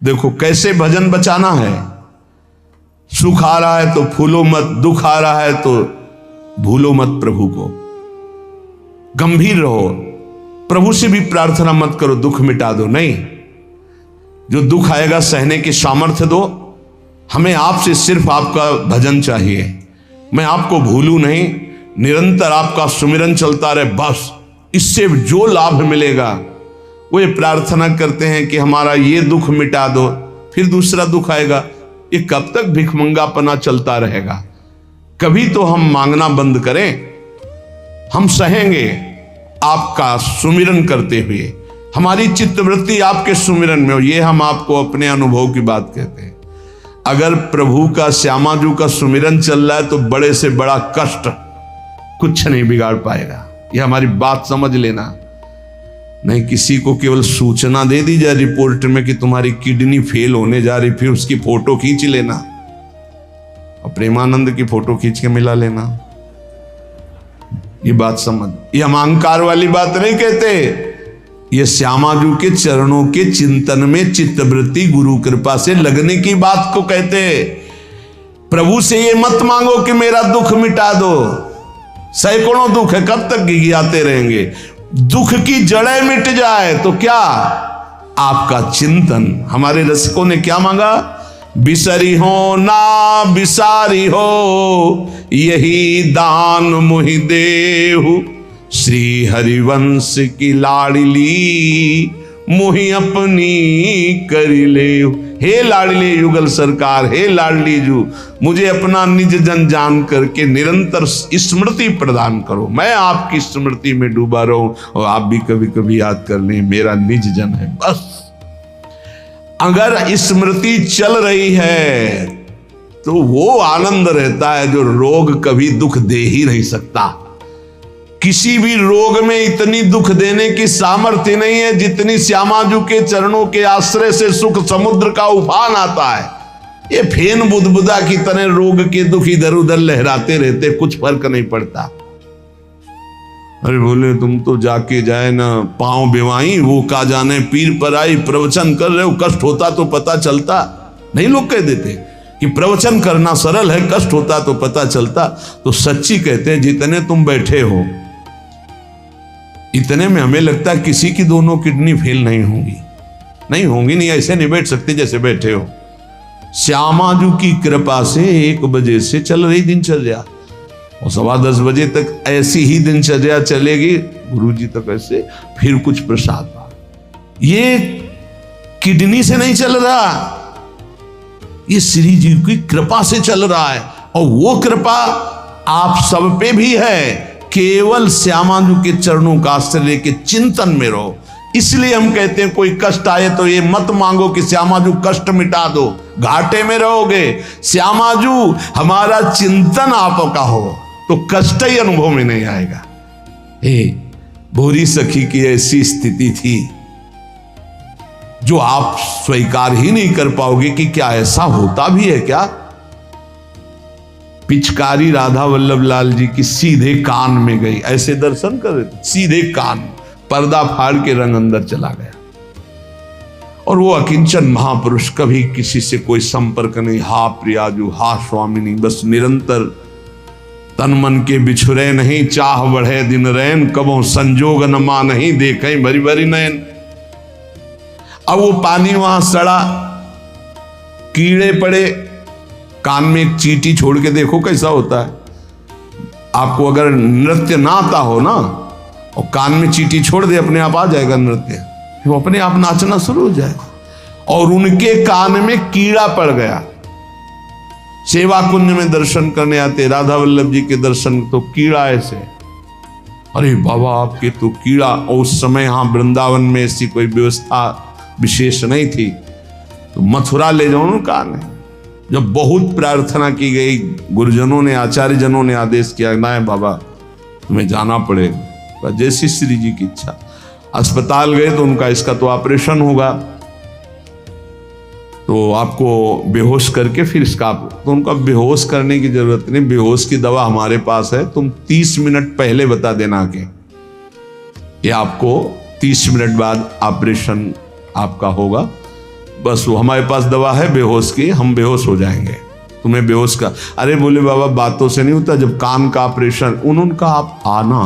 देखो कैसे भजन बचाना है। सुख आ रहा है तो फूलो मत, दुख आ रहा है तो भूलो मत प्रभु को। गंभीर रहो, प्रभु से भी प्रार्थना मत करो दुख मिटा दो, नहीं। जो दुख आएगा सहने की सामर्थ्य दो। हमें आपसे सिर्फ आपका भजन चाहिए। मैं आपको भूलूं नहीं, निरंतर आपका सुमिरन चलता रहे, बस। इससे जो लाभ मिलेगा वो ये प्रार्थना करते हैं कि हमारा ये दुख मिटा दो, फिर दूसरा दुख आएगा। ये कब तक भिखमंगापना चलता रहेगा? कभी तो हम मांगना बंद करें। हम सहेंगे आपका सुमिरन करते हुए, हमारी चित्तवृत्ति आपके सुमिरन में हो। ये हम आपको अपने अनुभव की बात कहते हैं। अगर प्रभु का, श्यामाजू का सुमिरन चल रहा है तो बड़े से बड़ा कष्ट कुछ नहीं बिगाड़ पाएगा। ये हमारी बात समझ लेना। नहीं किसी को केवल सूचना दे दी जाए रिपोर्ट में कि तुम्हारी किडनी फेल होने जा रही, फिर उसकी फोटो खींच लेना और प्रेमानंद की फोटो खींच के मिला लेना। ये बात समझ। ये हम अहंकार वाली बात नहीं कहते। ये श्यामाजू के चरणों के चिंतन में चित्तवृत्ति गुरु कृपा से लगने की बात को कहते। प्रभु से ये मत मांगो कि मेरा दुख मिटा दो। सैकड़ों दुख है, कब तक गियाते रहेंगे? दुख की जड़ें मिट जाए तो क्या? आपका चिंतन। हमारे रसिकों ने क्या मांगा? बिसरी हो ना बिसारी हो, यही दान मुहि देहु। श्री हरिवंश की लाडली मुहि अपनी करी ले। हे लाडली युगल सरकार, हे लाडली जू, मुझे अपना निज जन जान करके निरंतर स्मृति प्रदान करो। मैं आपकी स्मृति में डूबा रहूं और आप भी कभी कभी याद कर लें मेरा निज जन है, बस। अगर स्मृति चल रही है तो वो आनंद रहता है जो रोग कभी दुख दे ही नहीं सकता। किसी भी रोग में इतनी दुख देने की सामर्थ्य नहीं है जितनी श्यामाजू के चरणों के आश्रय से सुख समुद्र का उफान आता है। ये फेन बुदबुदा की तरह रोग के दुख इधर उधर लहराते रहते, कुछ फर्क नहीं पड़ता। अरे बोले तुम तो जाके जाए ना पांव बेवाई, वो का जाने पीर पर आई, प्रवचन कर रहे हो, कष्ट होता तो पता चलता। नहीं लोग कह देते कि प्रवचन करना सरल है, कष्ट होता तो पता चलता। तो सच्ची कहते हैं जितने तुम बैठे हो इतने में हमें लगता है किसी की दोनों किडनी फेल नहीं होंगी। नहीं होंगी, नहीं ऐसे नहीं बैठ सकते जैसे बैठे हो। श्यामाजू की कृपा से 1 बजे से चल रही दिनचर्या और 10:15 बजे तक ऐसी ही दिनचर्या चलेगी। गुरुजी तक ऐसे, फिर कुछ प्रसाद। ये किडनी से नहीं चल रहा, ये श्री जी की कृपा से चल रहा है। और वो कृपा आप सब पे भी है। केवल श्यामाजू के चरणों का आश्रय लेके चिंतन में रहो। इसलिए हम कहते हैं कोई कष्ट आए तो ये मत मांगो कि श्यामाजू कष्ट मिटा दो, घाटे में रहोगे। श्यामाजू हमारा चिंतन आपका हो तो कष्ट ही अनुभव में नहीं आएगा। भूरी सखी की ऐसी स्थिति थी जो आप स्वीकार ही नहीं कर पाओगे कि क्या ऐसा होता भी है क्या। पिचकारी राधा वल्लभ लाल जी की सीधे कान में गई, ऐसे दर्शन कर रहे थे, सीधे कान, पर्दा फाड़ के रंग अंदर चला गया। और वो अकिंचन महापुरुष, कभी किसी से कोई संपर्क नहीं। हा प्रियाजू, हा स्वामिनी, बस निरंतर तन मन के बिछुरे नहीं, चाह बढ़े दिन रैन, कबो संजोग न मा नहीं, देखे भरी भरी नयन। अब वो पानी वहां सड़ा, कीड़े पड़े, कान में एक चींटी छोड़ के देखो कैसा होता है। आपको अगर नृत्य ना आता हो ना और कान में चींटी छोड़ दे, अपने आप आ जाएगा नृत्य, वो अपने आप नाचना शुरू हो जाएगा। और उनके कान में कीड़ा पड़ गया। सेवा कुंज में दर्शन करने आते राधा वल्लभ जी के दर्शन, तो कीड़ा ऐसे, अरे बाबा आपके तो कीड़ा। और उस समय यहां वृंदावन में ऐसी कोई व्यवस्था विशेष नहीं थी, तो मथुरा ले जाओ ना कान है। जब बहुत प्रार्थना की गई, गुरुजनों ने, आचार्य जनों ने आदेश किया, ना बाबा तुम्हें जाना पड़ेगा, जैसी श्री जी की इच्छा। अस्पताल गए तो उनका इसका तो ऑपरेशन होगा, तो आपको बेहोश करके फिर इसका, तो उनका बेहोश करने की जरूरत नहीं, बेहोश की दवा हमारे पास है, तुम 30 मिनट पहले बता देना कि आपको 30 मिनट बाद ऑपरेशन आपका होगा। बस वो हमारे पास दवा है बेहोश की, हम बेहोश हो जाएंगे, तुम्हें बेहोश का। अरे बोले बाबा बातों से नहीं होता, जब कान का ऑपरेशन, उन्होंने कहा आप आना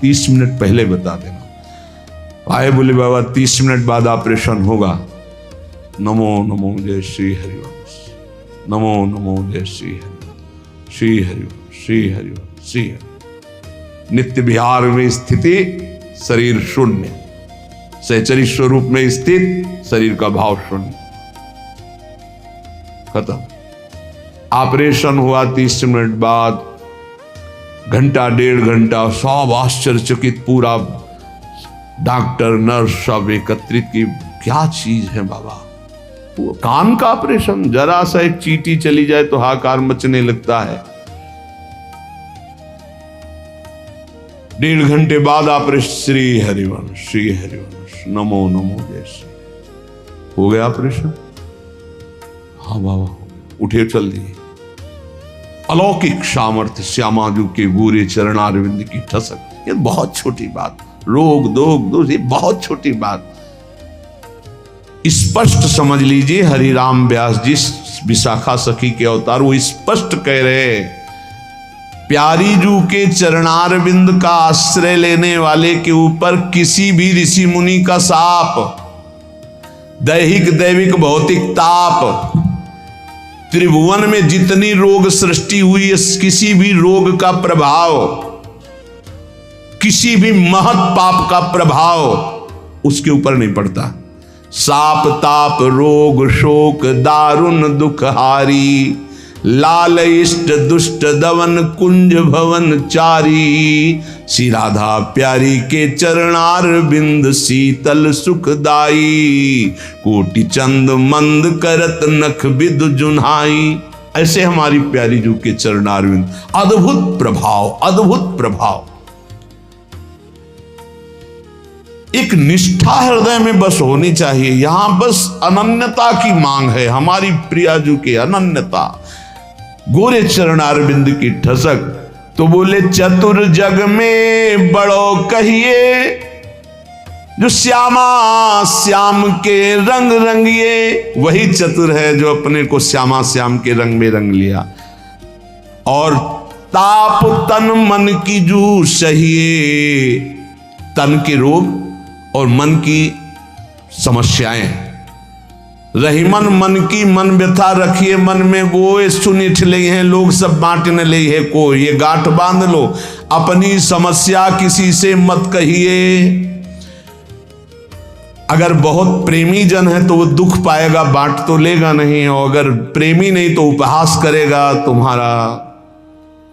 30 मिनट पहले बता देना। आए, बोले बाबा 30 मिनट बाद ऑपरेशन होगा। नमो नमो जय श्री हरिवंश, नमो नमो जय श्री हरिवंश, श्री हरिवंश, श्री हरिवंश, श्री हरिवंश। नित्य विहार में स्थिति, शरीर शून्य, सहचरी स्वरूप में स्थित, शरीर का भाव शून्य, खत्म। ऑपरेशन हुआ 30 मिनट बाद, घंटा 1.5 घंटा सब आश्चर्यचकित, पूरा डॉक्टर नर्स सब एकत्रित की, क्या चीज है बाबा। कान का ऑपरेशन, जरा सा एक चींटी चली जाए तो हाहाकार मचने लगता है। 1.5 घंटे बाद ऑपरेशन, श्री हरिवंश, श्री हरिवंश, नमो नमो जय श्री। हो गया ऑपरेशन? हाँ बाबा, उठे चल दिए। अलौकिक सामर्थ्य, श्यामाजू के गोरे चरणारविंद की ठसक। ये बहुत छोटी बात, रोग दोग दोष, ये बहुत छोटी बात। स्पष्ट समझ लीजिए, हरिराम व्यास जी विशाखा सखी के अवतार, वो स्पष्ट कह रहे, प्यारी जू के चरणारविंद का आश्रय लेने वाले के ऊपर किसी भी ऋषि मुनि का शाप, दैहिक दैविक भौतिक ताप, त्रिभुवन में जितनी रोग सृष्टि हुई, किसी भी रोग का प्रभाव, किसी भी महत पाप का प्रभाव उसके ऊपर नहीं पड़ता। साप ताप रोग शोक दारुण दुखहारी, लाल इष्ट दुष्ट दवन कुंज भवन चारी, श्री राधा प्यारी के चरणार बिंद शीतल सुखदाई, कोटि चंद मंद करत नख विद जुन्हाई। ऐसे हमारी प्यारी जू के चरणार बिंद, अद्भुत प्रभाव, अद्भुत प्रभाव। एक निष्ठा हृदय में बस होनी चाहिए। यहां बस अनन्यता की मांग है, हमारी प्रियाजू के अनन्यता, गोरे चरणारविंद की ठसक। तो बोले चतुर जग में बड़ो कहिए, जो श्यामा श्याम के रंग रंगिए। वही चतुर है जो अपने को श्यामा श्याम के रंग में रंग लिया। और ताप तन मन की जू सहिए, तन के रोग और मन की समस्याएं। रही मन की मन व्यथा रखिए मन में, वो सुनिठ ले हैं लोग सब बांटने ले है को। ये गांठ बांध लो, अपनी समस्या किसी से मत कहिए। अगर बहुत प्रेमी जन है तो वो दुख पाएगा, बांट तो लेगा नहीं, और अगर प्रेमी नहीं तो उपहास करेगा, तुम्हारा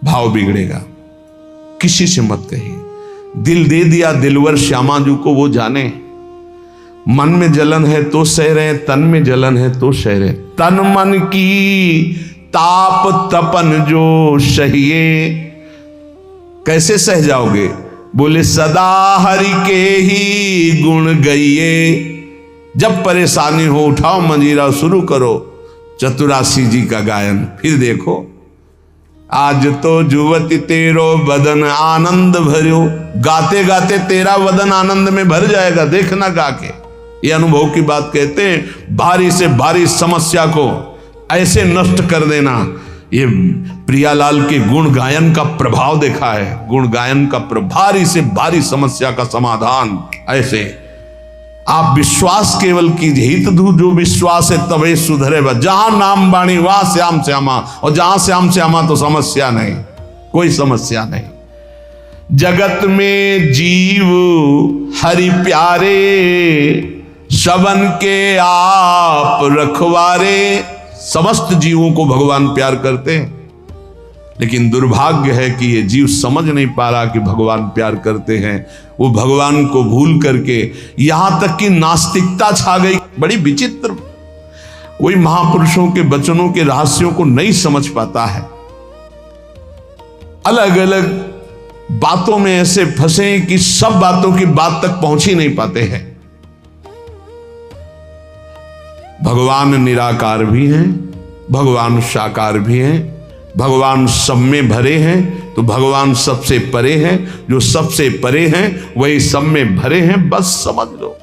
भाव बिगड़ेगा। किसी से मत कहिए। दिल दे दिया दिलवर श्यामाजू को, वो जाने। मन में जलन है तो सह रहे, तन में जलन है तो सह रहे। तन मन की ताप तपन जो सहिए। कैसे सह जाओगे? बोले सदा हरि के ही गुण गाइए। जब परेशानी हो उठाओ मंजीरा, शुरू करो चतुरासी जी का गायन। फिर देखो, आज तो जुवती तेरो बदन आनंद भरो। गाते गाते तेरा बदन आनंद में भर जाएगा, देखना गा के। ये अनुभव की बात कहते हैं। भारी से भारी समस्या को ऐसे नष्ट कर देना, ये प्रियालाल के गुण गायन का प्रभाव देखा है। गुण गायन का भारी से भारी समस्या का समाधान ऐसे। आप विश्वास केवल कीजिए, हित धू जो विश्वास है तबे सुधरे। जहां नाम बाणी वहां श्याम श्यामा, और जहां श्याम श्यामा तो समस्या नहीं, कोई समस्या नहीं। जगत में जीव हरि प्यारे, सबन के आप रखवारे। समस्त जीवों को भगवान प्यार करते हैं, लेकिन दुर्भाग्य है कि ये जीव समझ नहीं पा रहा कि भगवान प्यार करते हैं। वो भगवान को भूल करके यहां तक कि नास्तिकता छा गई। बड़ी विचित्र, कोई महापुरुषों के वचनों के रहस्यों को नहीं समझ पाता है। अलग अलग बातों में ऐसे फंसे कि सब बातों की बात तक पहुंच ही नहीं पाते हैं। भगवान निराकार भी हैं, भगवान साकार भी हैं, भगवान सब में भरे हैं, तो भगवान सबसे परे हैं। जो सबसे परे हैं वही सब में भरे हैं, बस समझ लो।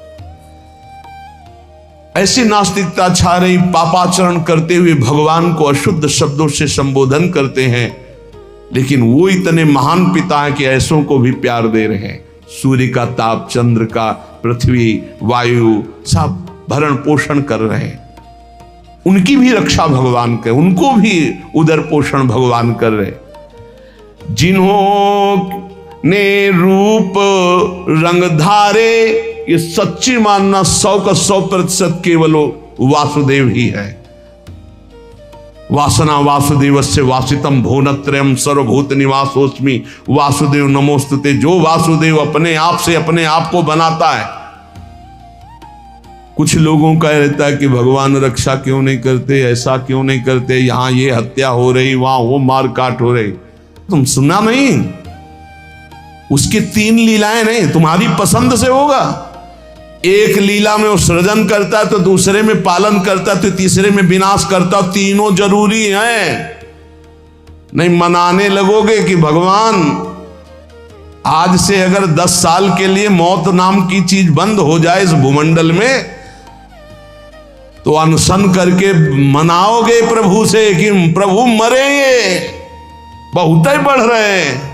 ऐसी नास्तिकता छा रही, पापाचरण करते हुए भगवान को अशुद्ध शब्दों से संबोधन करते हैं, लेकिन वो इतने महान पिता हैं कि ऐसों को भी प्यार दे रहे हैं। सूर्य का ताप, चंद्र का, पृथ्वी, वायु, सब भरण पोषण कर रहे हैं। उनकी भी रक्षा भगवान करे, उनको भी उदर पोषण भगवान कर रहे। जिन्होंने रूप रंग धारे, ये सच्ची मानना 100 का 100% केवल वासुदेव ही है। वासना वासुदेवस्य वासितम भुवनत्रयम् सर्वभूत निवासोस्मि वासुदेव नमोस्तुते। जो वासुदेव अपने आप से अपने आप को बनाता है। कुछ लोगों का रहता है कि भगवान रक्षा क्यों नहीं करते, ऐसा क्यों नहीं करते, यहां ये हत्या हो रही, वहां वो मार काट हो रही। तुम सुना नहीं? उसकी 3 लीलाएं नहीं, तुम्हारी पसंद से होगा। एक लीला में वो सृजन करता है, तो दूसरे में पालन करता है, तो तीसरे में विनाश करता है। तीनों जरूरी हैं। नहीं मनाने लगोगे कि भगवान आज से अगर 10 साल के लिए मौत नाम की चीज बंद हो जाए इस भूमंडल में, तो अनशन करके मनाओगे प्रभु से कि प्रभु मरेंगे, बहुत ही बढ़ रहे हैं।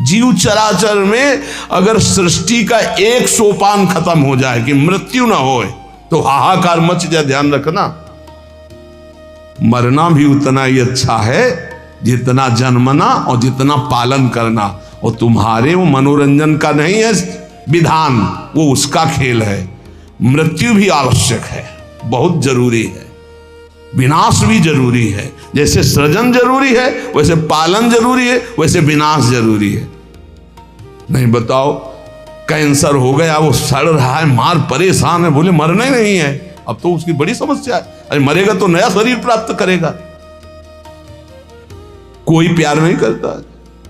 जीव चराचर में अगर सृष्टि का एक सोपान खत्म हो जाए कि मृत्यु ना हो, तो हाहाकार मच जाए। ध्यान रखना, मरना भी उतना ही अच्छा है जितना जन्मना और जितना पालन करना। और तुम्हारे वो मनोरंजन का नहीं है विधान, वो उसका खेल है। मृत्यु भी आवश्यक है, बहुत जरूरी है। विनाश भी जरूरी है। जैसे सृजन जरूरी है, वैसे पालन जरूरी है, वैसे विनाश जरूरी है। नहीं बताओ, कैंसर हो गया, वो सड़ रहा है, मार परेशान है, बोले मरना ही नहीं है। अब तो उसकी बड़ी समस्या है। अरे मरेगा तो नया शरीर प्राप्त करेगा। कोई प्यार नहीं करता,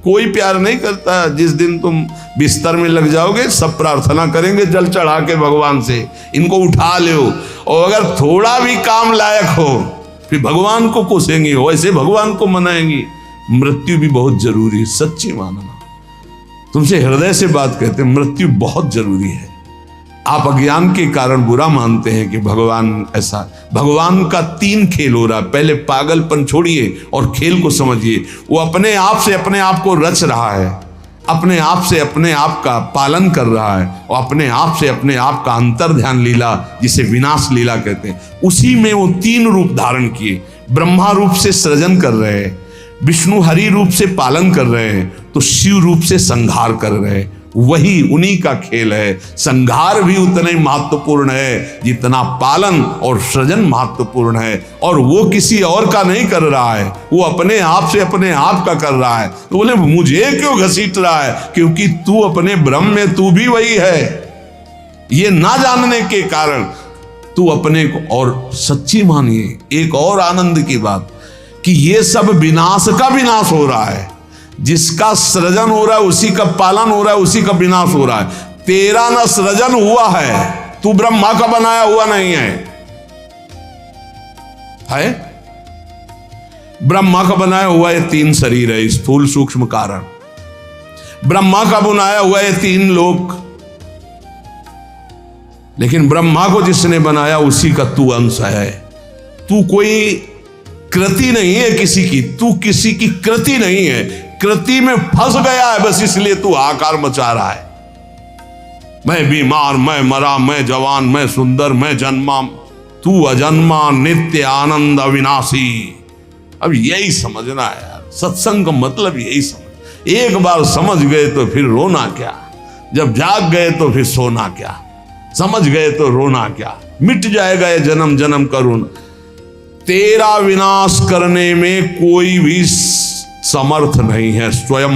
कोई प्यार नहीं करता। जिस दिन तुम बिस्तर में लग जाओगे, सब प्रार्थना करेंगे जल चढ़ा के भगवान से, इनको उठा लो। और अगर थोड़ा भी काम लायक हो, फिर भगवान को कोसेंगे, वैसे भगवान को मनाएंगे। मृत्यु भी बहुत जरूरी है, सच्ची मानना। तुमसे हृदय से बात कहते हैं, मृत्यु बहुत जरूरी है। आप अज्ञान के कारण बुरा मानते हैं कि भगवान ऐसा। भगवान का 3 खेल हो रहा है। पहले पागलपन छोड़िए और खेल को समझिए। वो अपने आप से अपने आप को रच रहा है, अपने आप से अपने आप का पालन कर रहा है, और अपने आप से अपने आप का अंतर ध्यान लीला, जिसे विनाश लीला कहते हैं, उसी में वो 3 रूप धारण किए। ब्रह्मा रूप से सृजन कर रहे हैं, विष्णु हरि रूप से पालन कर रहे हैं, तो शिव रूप से संहार कर रहे हैं। वही उन्हीं का खेल है। संहार भी उतना ही महत्वपूर्ण है जितना पालन और सृजन महत्वपूर्ण है। और वो किसी और का नहीं कर रहा है, वो अपने आप से अपने आप का कर रहा है। तो बोले मुझे क्यों घसीट रहा है? क्योंकि तू अपने ब्रह्म में तू भी वही है। ये ना जानने के कारण तू अपने को, और सच्ची मानिए एक और आनंद की बात, कि ये सब विनाश का विनाश हो रहा है। जिसका सृजन हो रहा है उसी का पालन हो रहा है, उसी का विनाश हो रहा है। तेरा ना सृजन हुआ है, तू ब्रह्मा का बनाया हुआ नहीं है। ब्रह्मा का बनाया हुआ ये 3 शरीर है, स्थूल सूक्ष्म कारण। ब्रह्मा का बनाया हुआ ये 3 लोक। लेकिन ब्रह्मा को जिसने बनाया उसी का तू अंश है। तू कोई कृति नहीं है किसी की, तू किसी की कृति नहीं है। कृति में फंस गया है, बस इसलिए तू हाहाकार मचा रहा है। मैं बीमार, मैं मरा, मैं जवान, मैं सुंदर, मैं जन्मा। तू अजन्मा, नित्य आनंद अविनाशी। अब यही समझना है यार, सत्संग का मतलब यही समझ। एक बार समझ गए तो फिर रोना क्या, जब जाग गए तो फिर सोना क्या, समझ गए तो रोना क्या। मिट जाएगा ये जन्म जन्म का रोना। तेरा विनाश करने में कोई भी समर्थ नहीं है, स्वयं